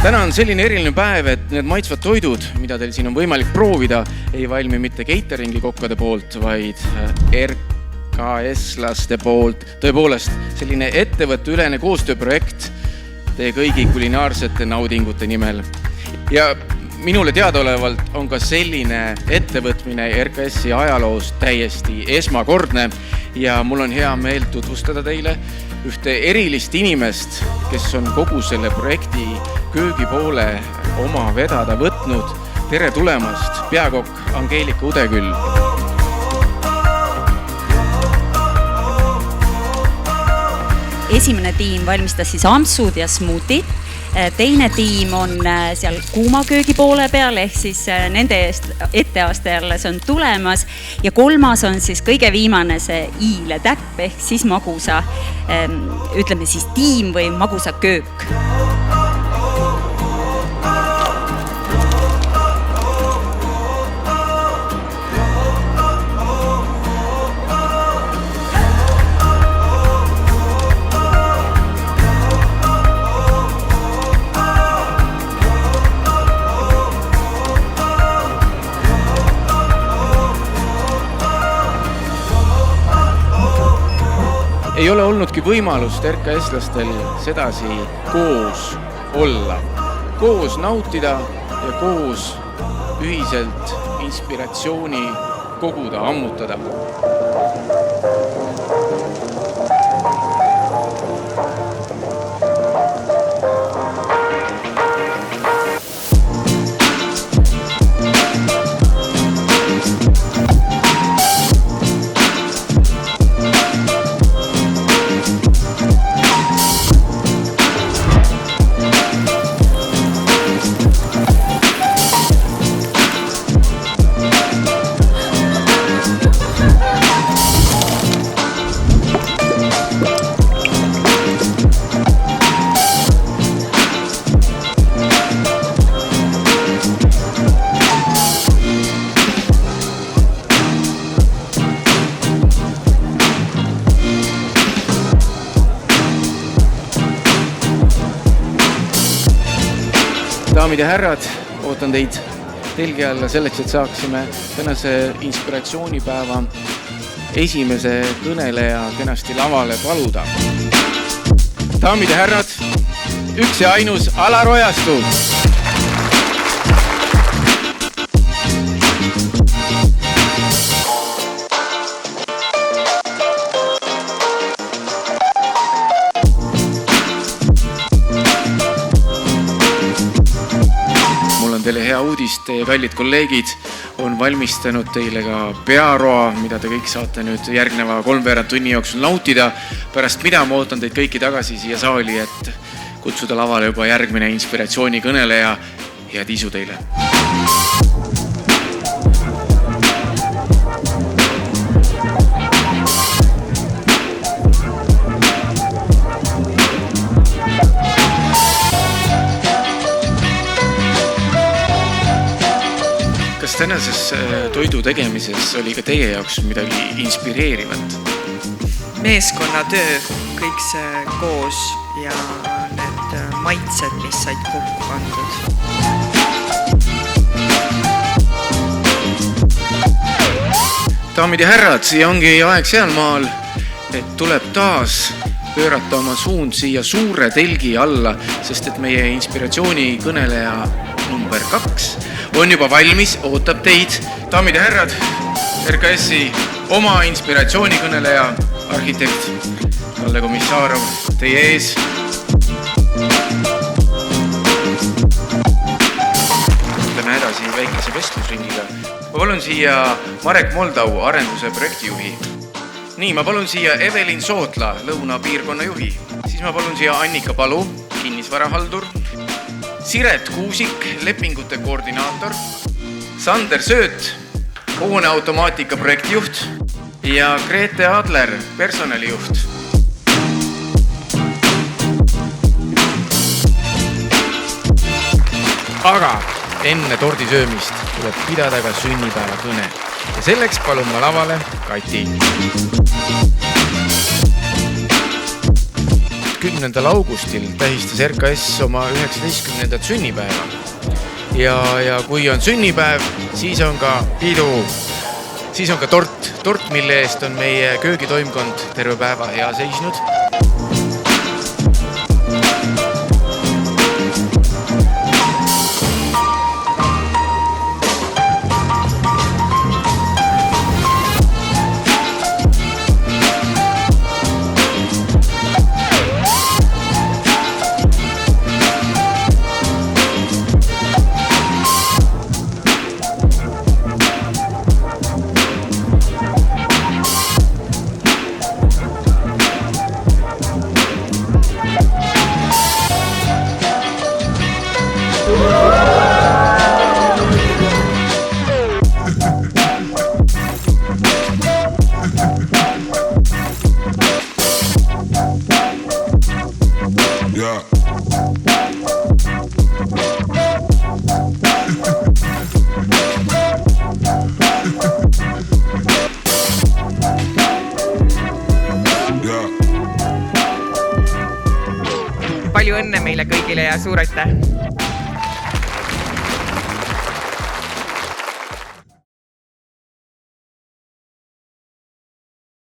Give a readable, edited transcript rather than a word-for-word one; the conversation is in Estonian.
Täna on selline eriline päev, et need maitsvad toidud, mida teil siin on võimalik proovida, ei valmi mitte cateringi kokkade poolt, vaid RKS-laste poolt. Tõepoolest, selline ettevõtteülene koostööprojekt teie kõigi kulinaarsete naudingute nimel. Ja minule teadaolevalt on ka selline ettevõtmine RKS-i ajaloos täiesti esmakordne ja mul on hea meel tutvustada teile ühte erilist inimest, kes on kogu selle projekti köögipoole oma vedada võtnud. Tere tulemast, peakokk Angeelika Udeküll. Esimene tiim valmistas siis ampsud ja smuutid. Teine tiim on seal kuuma köögi poole peal, ehk siis nende etteaste jälle see on tulemas. Ja kolmas on siis kõige viimane see iile täpp, ehk siis magusa, ütleme siis tiim või magusa köök. Ei ole olnudki võimalust RKS-lastel sedasi koos olla, koos nautida ja koos ühiselt inspiratsiooni koguda, ammutada. Daamid ja härrad, ootan teid telgi alla selleks, et saaksime tänase inspiratsioonipäeva esimese kõneleja kenasti lavale paluda. Daamid ja härrad, üks ja ainus Alar Ojastu. Teile hea uudis, teie kallid kolleegid on valmistanud teile ka pearoa, mida te kõik saate nüüd järgneva 3 tunni jooksul nautida. Pärast mida ma ootan teid kõiki tagasi siia saali, et kutsuda lavale juba järgmine inspiratsioonikõneleja. Head isu teile! Kas tänases toidu tegemises oli ka teie jaoks midagi inspireerivat? Meeskonnatöö, kõik see koos ja need maitsed, mis said kokku pandud. Daamid ja härrad, siia ongi aeg sealmaal, et tuleb taas pöörata oma suund siia suure telgi alla, sest et meie inspiratsioonikõneleja number 2 on juba valmis, ootab teid. Daamid ja härrad, RKS-i oma inspiratsioonikõneleja, arhitekt Kalle Komissarov, teie ees. Lähme edasi väikese vestlusringiga. Ma palun siia Marek Moldau, arenduse projektijuhi. Nii, ma palun siia Evelin Sootla, lõunapiirkonna juhi. Siis ma palun siia Annika Palu, kinnisvarahaldur. Siret Kuusik, lepingute koordinaator, Sander Sööt, hooneautomaatika projektijuht ja Grete Adler, personalijuht. Aga enne tordi söömist tuleb pidada ka sünnipäeva kõne. Ja selleks palun ma lavale Kati. 10. augustil tähistas RKS oma 19. sünnipäeva. Ja kui on sünnipäev, siis on ka pidu, siis on ka tort, mille eest on meie köögitoimkond terve päeva hea seisnud. Palju õnne meile kõigile ja suur aitäh!